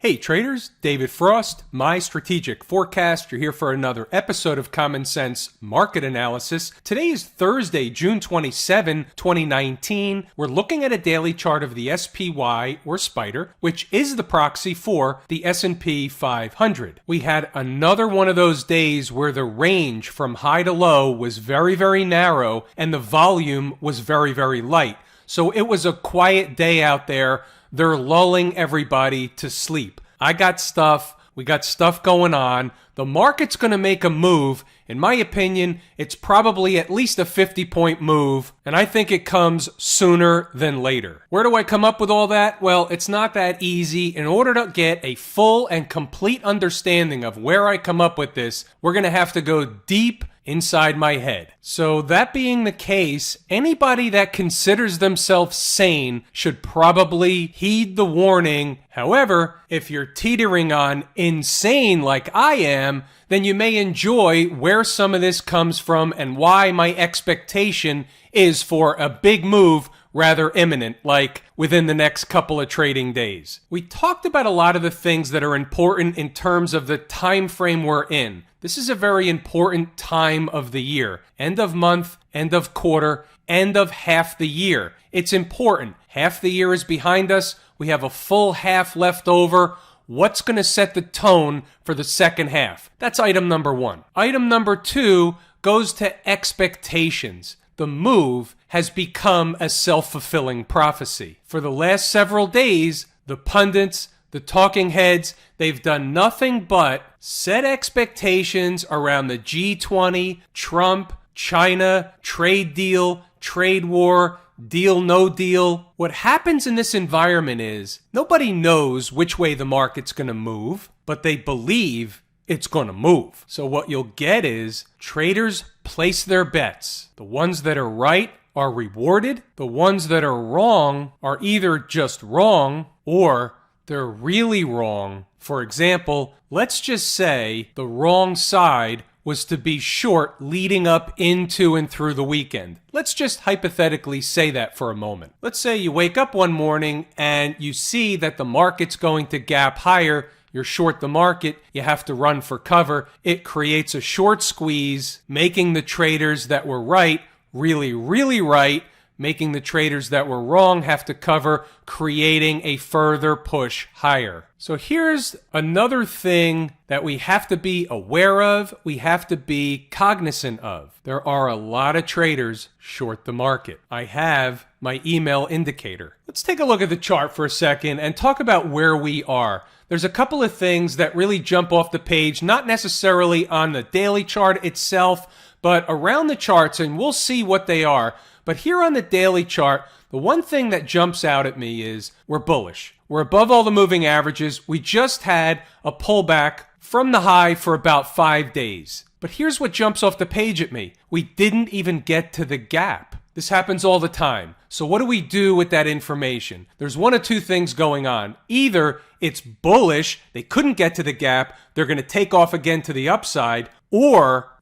Hey traders, David Frost, my strategic forecast. You're here for another episode of Common Sense Market Analysis. Today is Thursday, June 27, 2019. We're looking at a daily chart of the SPY or Spider, which is the proxy for the S&P 500. We had another one of those days where the range from high to low was very, very narrow and the volume was very, very light. So it was a quiet day out there. They're lulling everybody to sleep. I got stuff. We got stuff going on. The market's going to make a move. In my opinion, it's probably at least a 50-point move, and I think it comes sooner than later. Where do I come up with all that? Well, it's not that easy. In order to get a full and complete understanding of where I come up with this, we're going to have to go deep inside my head. So that being the case, anybody that considers themselves sane should probably heed the warning. However, if you're teetering on insane like I am, then you may enjoy where some of this comes from and why my expectation is for a big move rather imminent, like within the next couple of trading days. We talked about a lot of the things that are important in terms of the time frame we're in. This is a very important time of the year. End of month, end of quarter, end of half the year. It's important. Half the year is behind us. We have a full half left over. What's going to set the tone for the second half? That's item number one. Item number two goes to expectations. The move has become a self-fulfilling prophecy. For the last several days, the pundits, the talking heads, they've done nothing but set expectations around the G20, Trump, China, trade deal, trade war, deal, no deal. What happens in this environment is nobody knows which way the market's going to move, but they believe it's going to move. So what you'll get is traders place their bets. The ones that are right are rewarded. The ones that are wrong are either just wrong or they're really wrong. For example, let's just say the wrong side was to be short leading up into and through the weekend. Let's just hypothetically say that for a moment. Let's say you wake up one morning and you see that the market's going to gap higher. You're short the market. You have to run for cover. It creates a short squeeze, making the traders that were right really, really right, making the traders that were wrong have to cover, creating a further push higher. So here's another thing that we have to be aware of, we have to be cognizant of. There are a lot of traders short the market. I have my email indicator. Let's take a look at the chart for a second and talk about where we are. There's a couple of things that really jump off the page, not necessarily on the daily chart itself, but around the charts, and we'll see what they are. But here on the daily chart, the one thing that jumps out at me is we're bullish. We're above all the moving averages. We just had a pullback from the high for about 5 days. But here's what jumps off the page at me. We didn't even get to the gap. This happens all the time. So what do we do with that information? There's one of two things going on. Either it's bullish, they couldn't get to the gap, they're going to take off again to the upside, or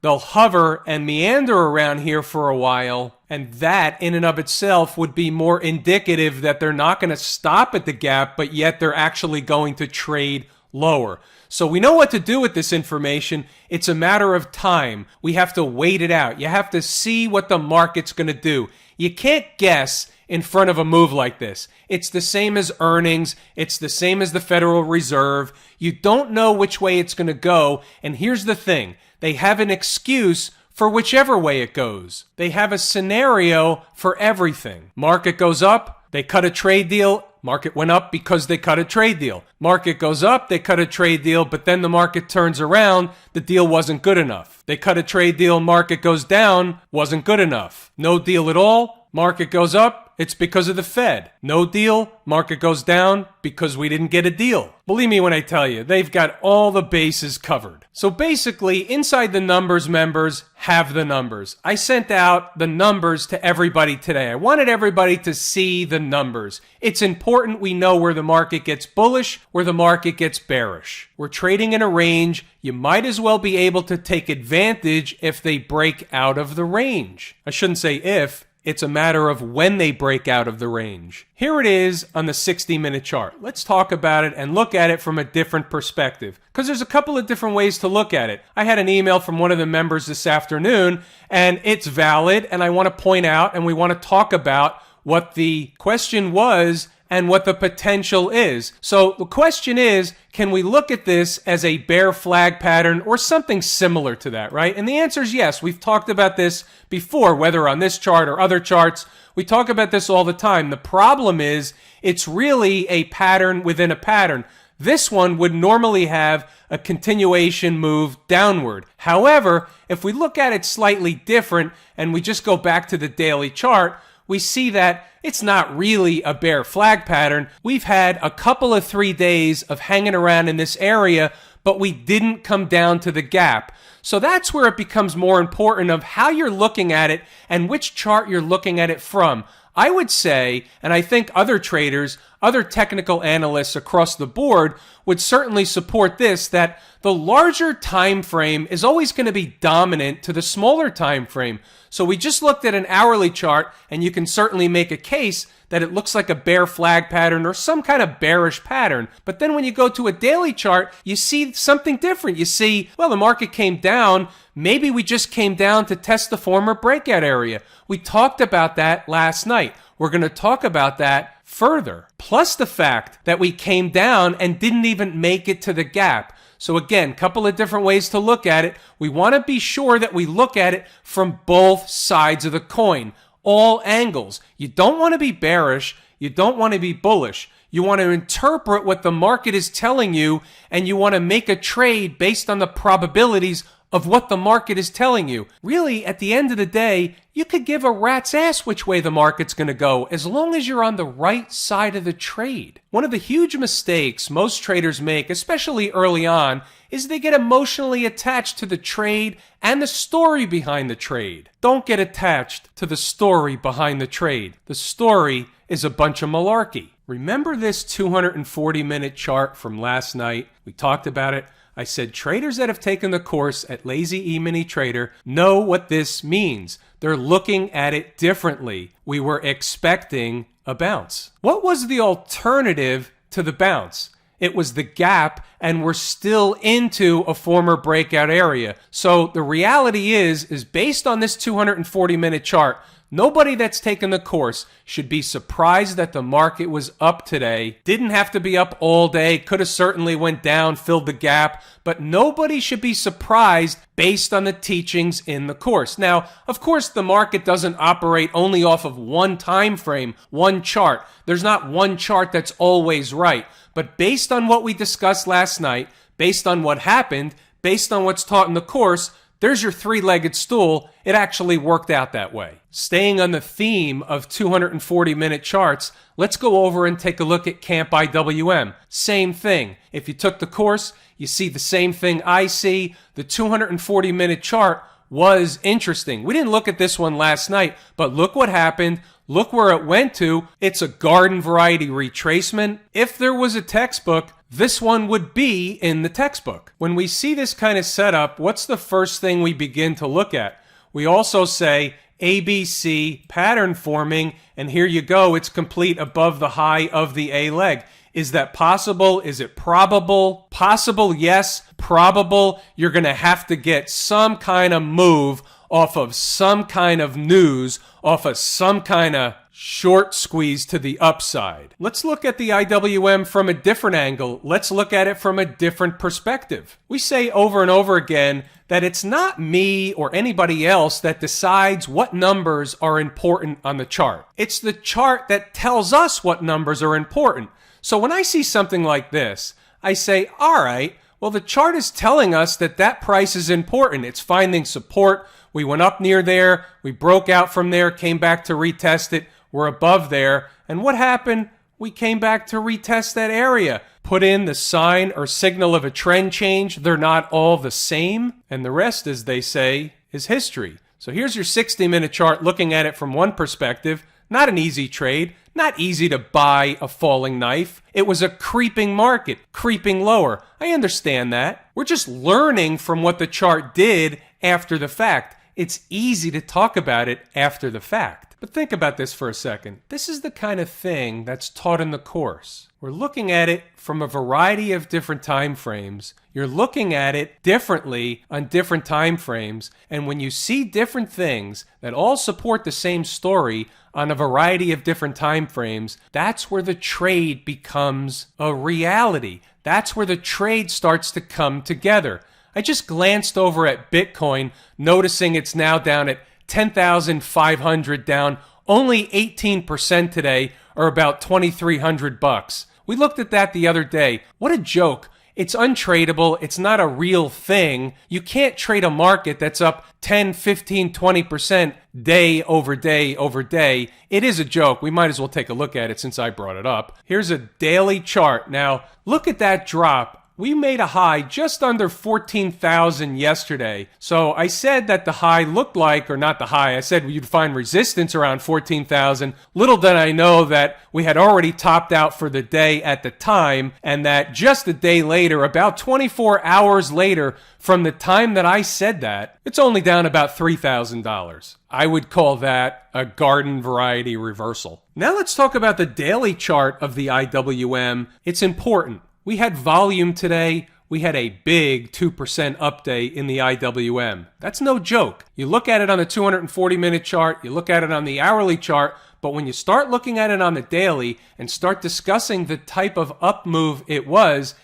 they'll hover and meander around here for a while, and that in and of itself would be more indicative that they're not going to stop at the gap, but yet they're actually going to trade lower. So we know what to do with this information. It's a matter of time. We have to wait it out. You have to see what the market's going to do. You can't guess in front of a move like this. It's the same as earnings. It's the same as the Federal Reserve. You don't know which way it's going to go. And here's the thing. They have an excuse for whichever way it goes. They have a scenario for everything. Market goes up, they cut a trade deal. Market went up because they cut a trade deal. Market goes up, they cut a trade deal, but then the market turns around, the deal wasn't good enough. They cut a trade deal, market goes down, wasn't good enough. No deal at all, market goes up, it's because of the Fed. No deal, market goes down because we didn't get a deal. Believe me when I tell you, they've got all the bases covered. So basically, Inside the Numbers members have the numbers. I sent out the numbers to everybody today. I wanted everybody to see the numbers. It's important we know where the market gets bullish, where the market gets bearish. We're trading in a range. You might as well be able to take advantage if they break out of the range. I shouldn't say if. It's a matter of when they break out of the range. Here it is on the 60-minute chart. Let's talk about it and look at it from a different perspective, because there's a couple of different ways to look at it. I had an email from one of the members this afternoon, and it's valid, and I want to point out and we want to talk about what the question was and what the potential is. So the question is, can we look at this as a bear flag pattern or something similar to that, right? And the answer is yes. We've talked about this before, whether on this chart or other charts. We talk about this all the time. The problem is it's really a pattern within a pattern. This one would normally have a continuation move downward. However, if we look at it slightly different and we just go back to the daily chart, we see that it's not really a bear flag pattern. We've had a couple of 3 days of hanging around in this area, but we didn't come down to the gap. So that's where it becomes more important of how you're looking at it and which chart you're looking at it from. I would say, and I think other traders, other technical analysts across the board would certainly support this, that the larger time frame is always going to be dominant to the smaller time frame. So we just looked at an hourly chart, and you can certainly make a case that it looks like a bear flag pattern or some kind of bearish pattern. But then when you go to a daily chart, you see something different. You see, well, the market came down. Maybe we just came down to test the former breakout area. We talked about that last night. We're going to talk about that further. Plus the fact that we came down and didn't even make it to the gap. So again, couple of different ways to look at it. We want to be sure that we look at it from both sides of the coin, all angles. You don't want to be bearish. You don't want to be bullish. You want to interpret what the market is telling you, and you want to make a trade based on the probabilities of what the market is telling you. Really, at the end of the day, you could give a rat's ass which way the market's going to go as long as you're on the right side of the trade. One of the huge mistakes most traders make, especially early on, is they get emotionally attached to the trade and the story behind the trade. Don't get attached to the story behind the trade. The story is a bunch of malarkey. Remember this 240-minute chart from last night? We talked about it. I said traders that have taken the course at Lazy E-mini Trader know what this means. They're looking at it differently. We were expecting a bounce. What was the alternative to the bounce? It was the gap, and we're still into a former breakout area. So the reality is based on this 240-minute chart, nobody that's taken the course should be surprised that the market was up today. Didn't have to be up all day. Could have certainly went down, filled the gap. But nobody should be surprised based on the teachings in the course. Now, of course, the market doesn't operate only off of one time frame, one chart. There's not one chart that's always right. But based on what we discussed last night, based on what happened, based on what's taught in the course, there's your three-legged stool. It actually worked out that way. Staying on the theme of 240-minute charts, let's go over and take a look at Camp IWM. Same thing. If you took the course, you see the same thing I see. The 240-minute chart was interesting. We didn't look at this one last night, but look what happened. Look where it went to. It's a garden variety retracement. If there was a textbook, this one would be in the textbook. When we see this kind of setup, what's the first thing we begin to look at? We also say ABC pattern forming, and here you go. It's complete above the high of the A leg. Is that possible? Is it probable? Possible, yes. Probable, you're going to have to get some kind of move off of some kind of news, off of some kind of short squeeze to the upside. Let's look at the IWM from a different angle. Let's look at it from a different perspective. We say over and over again that it's not me or anybody else that decides what numbers are important on the chart. It's the chart that tells us what numbers are important. So when I see something like this, I say, all right, well, the chart is telling us that that price is important. It's finding support. We went up near there. We broke out from there, came back to retest it. We're above there. And what happened? We came back to retest that area. Put in the sign or signal of a trend change. They're not all the same. And the rest, as they say, is history. So here's your 60-minute chart looking at it from one perspective. Not an easy trade. Not easy to buy a falling knife. It was a creeping market, creeping lower. I understand that. We're just learning from what the chart did after the fact. It's easy to talk about it after the fact. But think about this for a second. This is the kind of thing that's taught in the course. We're looking at it from a variety of different time frames. You're looking at it differently on different time frames, and when you see different things that all support the same story on a variety of different time frames, that's where the trade becomes a reality. That's where the trade starts to come together. I just glanced over at Bitcoin, noticing it's now down at 10,500, down only 18% today, or about $2,300. We looked at that the other day. What a joke. It's untradeable. It's not a real thing. You can't trade a market that's up 10, 15, 20% day over day over day. It is a joke. We might as well take a look at it since I brought it up. Here's a daily chart. Now, look at that drop. We made a high just under 14,000 yesterday. So I said that the high looked like, or not the high, I said you'd find resistance around 14,000. Little did I know that we had already topped out for the day at the time, and that just a day later, about 24 hours later from the time that I said that, it's only down about $3,000. I would call that a garden variety reversal. Now let's talk about the daily chart of the IWM. It's important. We had volume today. We had a big 2% up day in the IWM. That's no joke. You look at it on the 240-minute chart, you look at it on the hourly chart, but when you start looking at it on the daily and start discussing the type of up move it was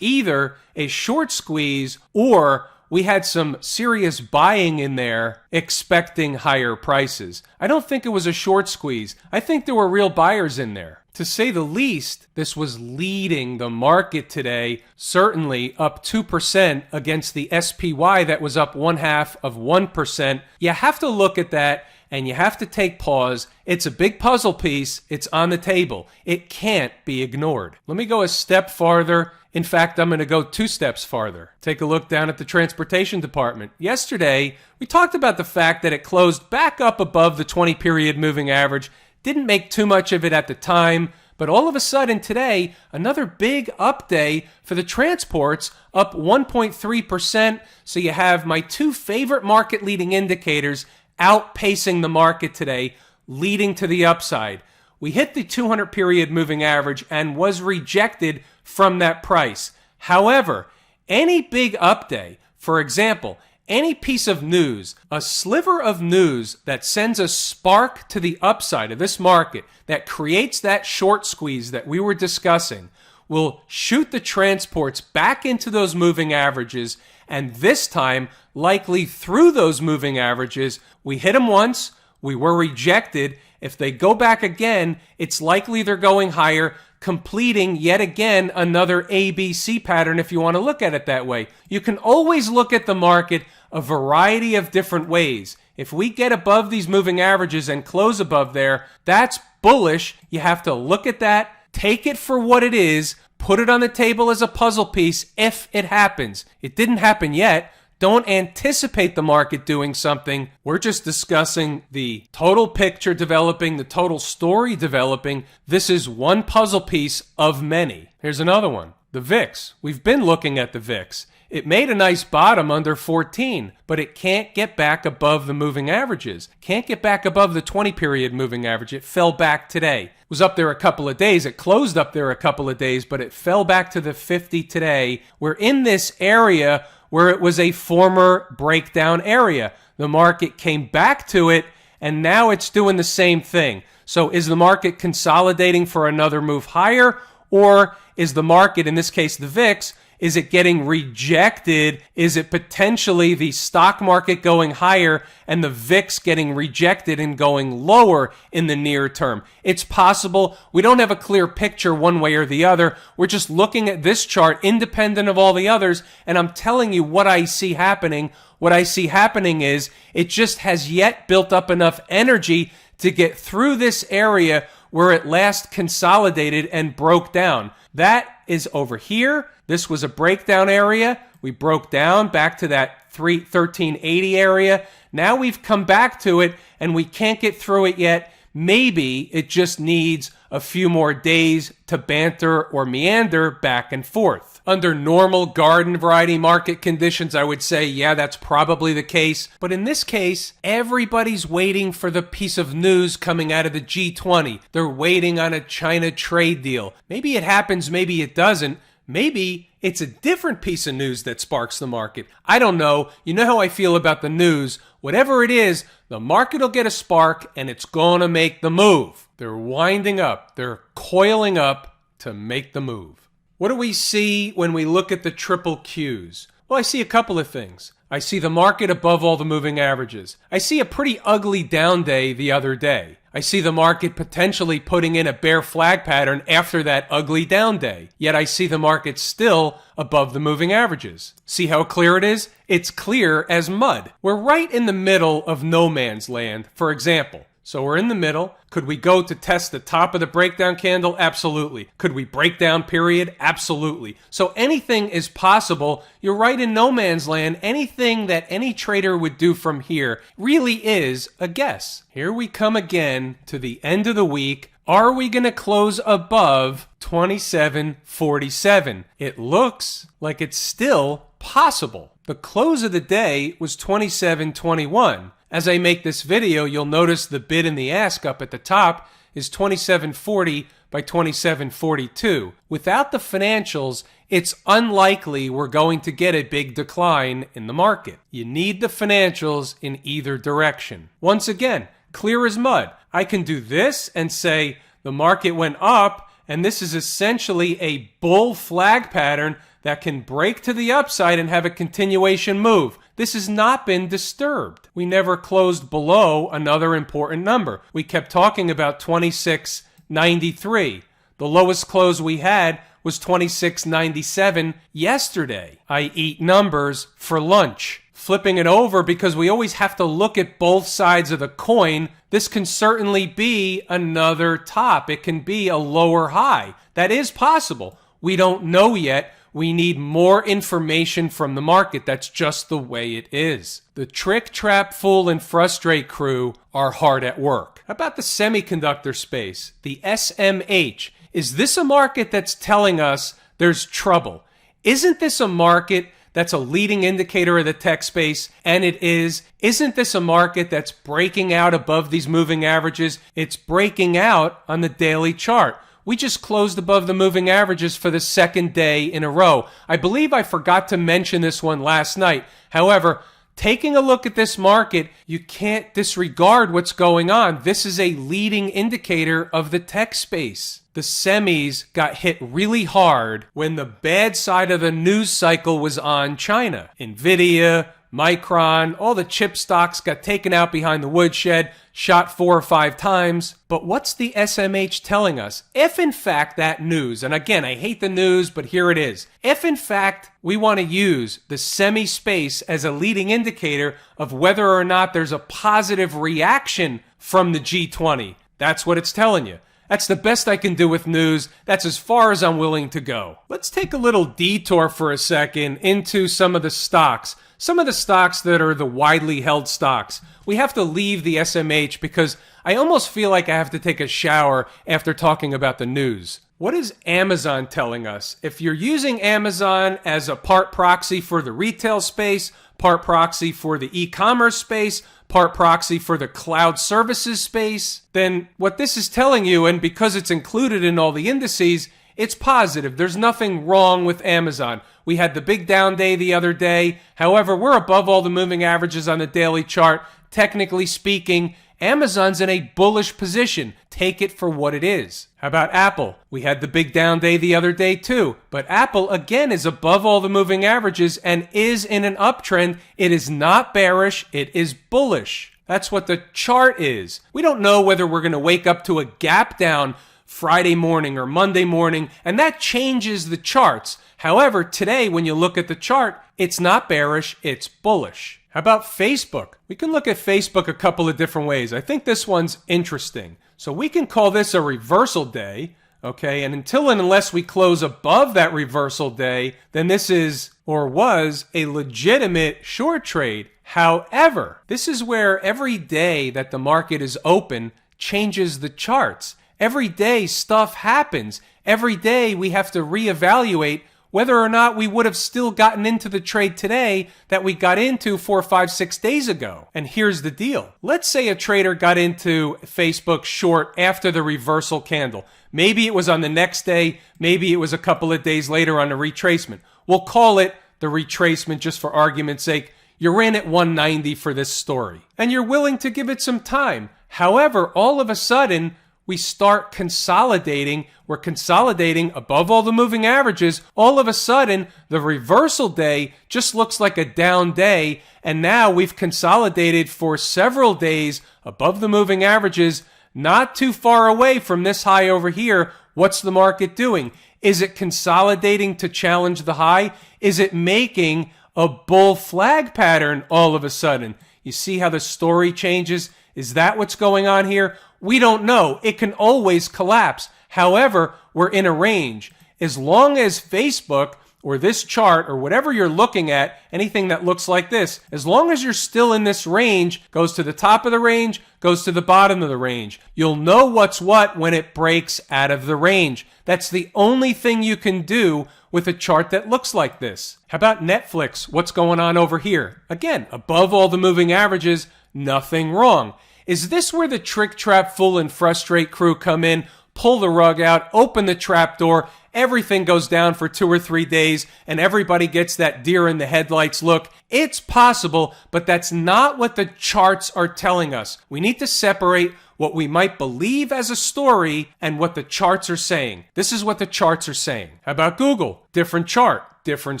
either a short squeeze or we had some serious buying in there expecting higher prices. I don't think it was a short squeeze. I think there were real buyers in there. To say the least, this was leading the market today, certainly up 2% against the SPY that was up 0.5%. You have to look at that and you have to take pause. It's a big puzzle piece. It's on the table. It can't be ignored. Let me go a step farther. In fact, I'm going to go 2 steps farther. Take a look down at the transportation department. Yesterday, we talked about the fact that it closed back up above the 20-period moving average. Didn't make too much of it at the time, but all of a sudden today, another big up day for the transports, up 1.3%. So you have my 2 favorite market leading indicators outpacing the market today, leading to the upside. We hit the 200-period moving average and was rejected from that price. However, any big up day, for example, any piece of news, a sliver of news that sends a spark to the upside of this market, that creates that short squeeze that we were discussing, will shoot the transports back into those moving averages, and this time, likely through those moving averages. We hit them once, we were rejected. If they go back again, it's likely they're going higher, completing yet again another ABC pattern if you want to look at it that way. You can always look at the market a variety of different ways. If we get above these moving averages and close above there, that's bullish. You have to look at that, take it for what it is, put it on the table as a puzzle piece if it happens. It didn't happen yet. Don't anticipate the market doing something. We're just discussing the total picture developing, the total story developing. This is one puzzle piece of many. Here's another one. The VIX. We've been looking at the VIX. It made a nice bottom under 14, but it can't get back above the moving averages. Can't get back above the 20-period moving average. It fell back today. It was up there a couple of days. It closed up there a couple of days, but it fell back to the 50 today. We're in this area where it was a former breakdown area. The market came back to it, and now it's doing the same thing. So is the market consolidating for another move higher, or is the market, in this case the VIX, is it getting rejected? Is it potentially the stock market going higher and the VIX getting rejected and going lower in the near term? It's possible. We don't have a clear picture one way or the other. We're just looking at this chart independent of all the others, and I'm telling you what I see happening. What I see happening is it just has yet built up enough energy to get through this area where it last consolidated and broke down. That is over here. This was a breakdown area. We broke down back to that 1380 area. Now we've come back to it and we can't get through it yet Maybe it just needs a few more days to banter or meander back and forth. Under normal garden variety market conditions, I would say, yeah, that's probably the case. But in this case, everybody's waiting for the piece of news coming out of the G20. They're waiting on a China trade deal. Maybe it happens, maybe it doesn't. Maybe it's a different piece of news that sparks the market. I don't know. You know how I feel about the news. Whatever it is, the market will get a spark and it's going to make the move. They're winding up. They're coiling up to make the move. What do we see when we look at the triple Qs? Well, I see a couple of things. I see the market above all the moving averages. I see a pretty ugly down day the other day. I see the market potentially putting in a bear flag pattern after that ugly down day. Yet I see the market still above the moving averages. See how clear it is? It's clear as mud. We're right in the middle of no man's land, for example. So we're in the middle. Could we go to test the top of the breakdown candle? Absolutely. Could we break down period? Absolutely. So anything is possible. You're right in no man's land. Anything that any trader would do from here really is a guess. Here we come again to the end of the week. Are we going to close above 27.47? It looks like it's still possible. The close of the day was 27.21. As I make this video, you'll notice the bid and the ask up at the top is 27.40 by 27.42. Without the financials, it's unlikely we're going to get a big decline in the market. You need the financials in either direction. Once again, clear as mud. I can do this and say the market went up, and this is essentially a bull flag pattern that can break to the upside and have a continuation move. This has not been disturbed. We never closed below another important number. We kept talking about 26.93. The lowest close we had was 26.97 yesterday. I eat numbers for lunch. Flipping it over, because we always have to look at both sides of the coin, this can certainly be another top. It can be a lower high. That is possible. We don't know yet. We need more information from the market. That's just the way it is. The trick, trap, fool, and frustrate crew are hard at work. How about the semiconductor space, the SMH? Is this a market that's telling us there's trouble? Isn't this a market that's a leading indicator of the tech space? And it is. Isn't this a market that's breaking out above these moving averages? It's breaking out on the daily chart. We just closed above the moving averages for the second day in a row. I believe I forgot to mention this one last night. However, taking a look at this market, you can't disregard what's going on. This is a leading indicator of the tech space. The semis got hit really hard when the bad side of the news cycle was on China. Nvidia, Micron, all the chip stocks got taken out behind the woodshed, shot 4 or 5 times. But what's the SMH telling us? If in fact that news, and again, I hate the news, but here it is. If in fact we want to use the semi space as a leading indicator of whether or not there's a positive reaction from the G20, that's what it's telling you. That's the best I can do with news. That's as far as I'm willing to go. Let's take a little detour for a second into some of the stocks. Some of the stocks that are the widely held stocks. We have to leave the SMH because I almost feel like I have to take a shower after talking about the news. What is Amazon telling us? If you're using Amazon as a part proxy for the retail space, part proxy for the e-commerce space, part proxy for the cloud services space, then what this is telling you, and because it's included in all the indices, it's positive. There's nothing wrong with Amazon. We had the big down day the other day. However, we're above all the moving averages on the daily chart. Technically speaking, Amazon's in a bullish position. Take it for what it is. How about Apple? We had the big down day the other day too. But Apple, again, is above all the moving averages and is in an uptrend. It is not bearish. It is bullish. That's what the chart is. We don't know whether we're going to wake up to a gap down Friday morning or Monday morning, and that changes the charts. However, today, when you look at the chart, it's not bearish, it's bullish. How about Facebook? We can look at Facebook a couple of different ways. I think this one's interesting. So we can call this a reversal day, okay? And until and unless we close above that reversal day, then this is or was a legitimate short trade. However, this is where every day that the market is open changes the charts. Every day stuff happens. Every day we have to reevaluate whether or not we would have still gotten into the trade today that we got into 4, 5, 6 days ago. And here's the deal. Let's say a trader got into Facebook short after the reversal candle. Maybe it was on the next day. Maybe it was a couple of days later on the retracement. We'll call it the retracement just for argument's sake. You're in at 190 for this story, and you're willing to give it some time. However, all of a sudden, we start consolidating. We're consolidating above all the moving averages. All of a sudden, the reversal day just looks like a down day, and now we've consolidated for several days above the moving averages, not too far away from this high over here. What's the market doing? Is it consolidating to challenge the high? Is it making a bull flag pattern all of a sudden? You see how the story changes? Is that what's going on here? We don't know. It can always collapse. However, we're in a range. As long as Facebook or this chart or whatever you're looking at, anything that looks like this, as long as you're still in this range, goes to the top of the range, goes to the bottom of the range, you'll know what's what when it breaks out of the range. That's the only thing you can do with a chart that looks like this. How about Netflix? What's going on over here? Again, above all the moving averages, nothing wrong. Is this where the trick, trap, fool, and frustrate crew come in, pull the rug out, open the trap door, everything goes down for 2 or 3 days, and everybody gets that deer in the headlights look? It's possible, but that's not what the charts are telling us. We need to separate what we might believe as a story and what the charts are saying. This is what the charts are saying. How about Google? Different chart, different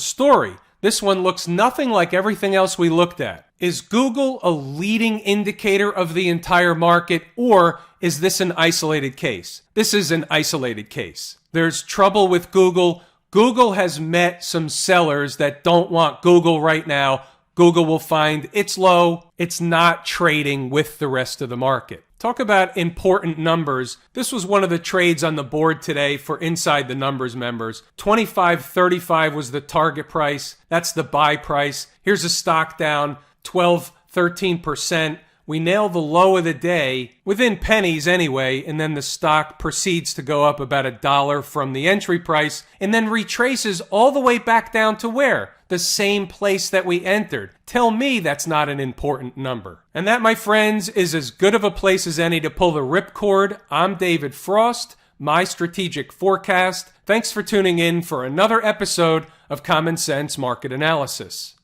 story. This one looks nothing like everything else we looked at. Is Google a leading indicator of the entire market, or is this an isolated case? This is an isolated case. There's trouble with Google. Google has met some sellers that don't want Google right now. Google will find it's low. It's not trading with the rest of the market. Talk about important numbers. This was one of the trades on the board today for Inside the Numbers members. 25.35 was the target price. That's the buy price. Here's a stock down 13%. We nail the low of the day within pennies anyway, and then the stock proceeds to go up about $1 from the entry price and then retraces all the way back down to where? The same place that we entered. Tell me that's not an important number. And that, my friends, is as good of a place as any to pull the ripcord. I'm David Frost, my strategic forecast. Thanks for tuning in for another episode of Common Sense Market Analysis.